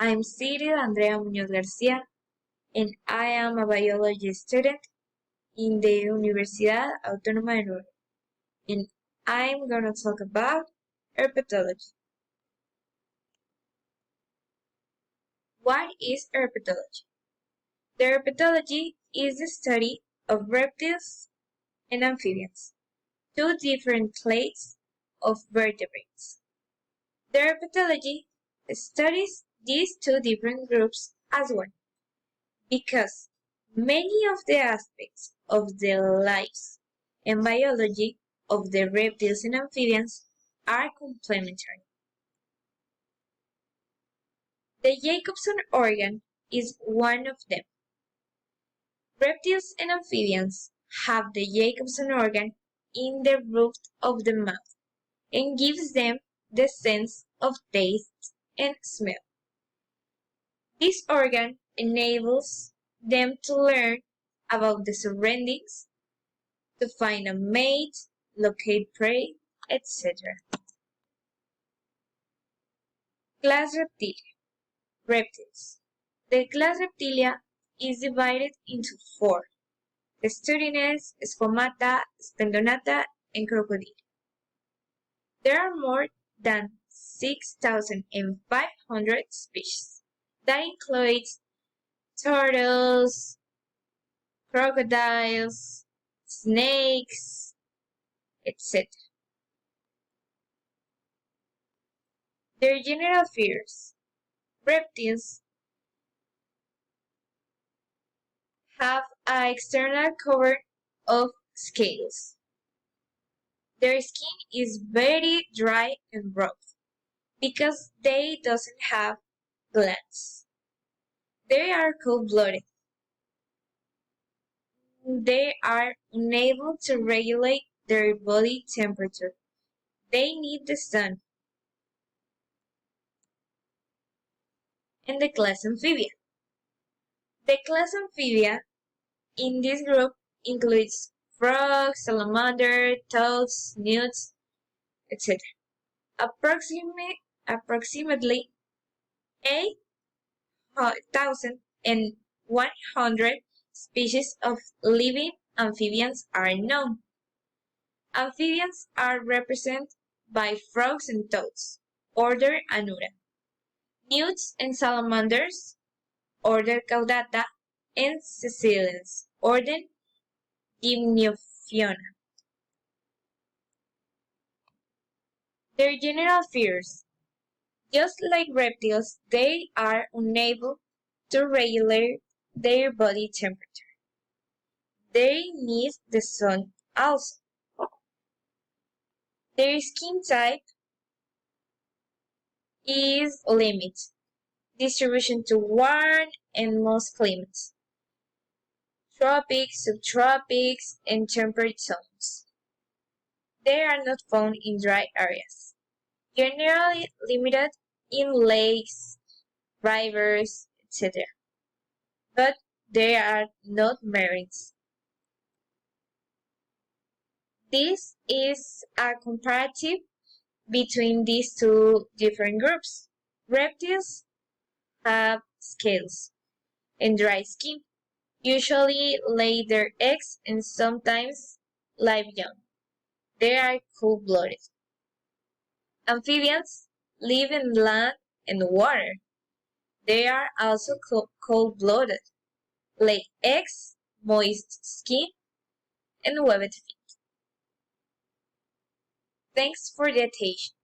I'm Cyril Andrea Muñoz Garcia, and I am a biology student in the Universidad Autónoma de Nuevo, and I'm gonna talk about herpetology. What is herpetology? The herpetology is the study of reptiles and amphibians, two different clades of vertebrates. The herpetology studies these two different groups as one, because many of the aspects of the lives and biology of the reptiles and amphibians are complementary. The Jacobson organ is one of them. Reptiles and amphibians have the Jacobson organ in the roof of the mouth and gives them the sense of taste and smell. This organ enables them to learn about the surroundings, to find a mate, locate prey, etc. Class Reptilia. Reptiles. The class Reptilia is divided into four: Testudines, Squamata, Spendonata, and Crocodile. There are more than 6,500 species. That includes turtles, crocodiles, snakes, etc. Their general features. Reptiles have an external cover of scales. Their skin is very dry and rough because they doesn't have glands. They are cold-blooded. They are unable to regulate their body temperature. They need the sun. And the class Amphibia. The class Amphibia in this group includes frogs, salamanders, toads, newts, etc. Approximately 8,100 species of living amphibians are known. Amphibians are represented by frogs and toads, order Anura, newts and salamanders, order Caudata, and caecilians, order Gymnophiona. Their general features. Just like reptiles, they are unable to regulate their body temperature. They need the sun also. Their skin type is limited. Distribution to warm and most climates. Tropics, subtropics, and temperate zones. They are not found in dry areas. Generally limited in lakes, rivers, etc. But they are not marines. This is a comparative between these two different groups. Reptiles have scales and dry skin, usually lay their eggs and sometimes live young. They are cold-blooded. Amphibians live in land and water. They are also cold-blooded, lay eggs, moist skin, and webbed feet. Thanks for the attention.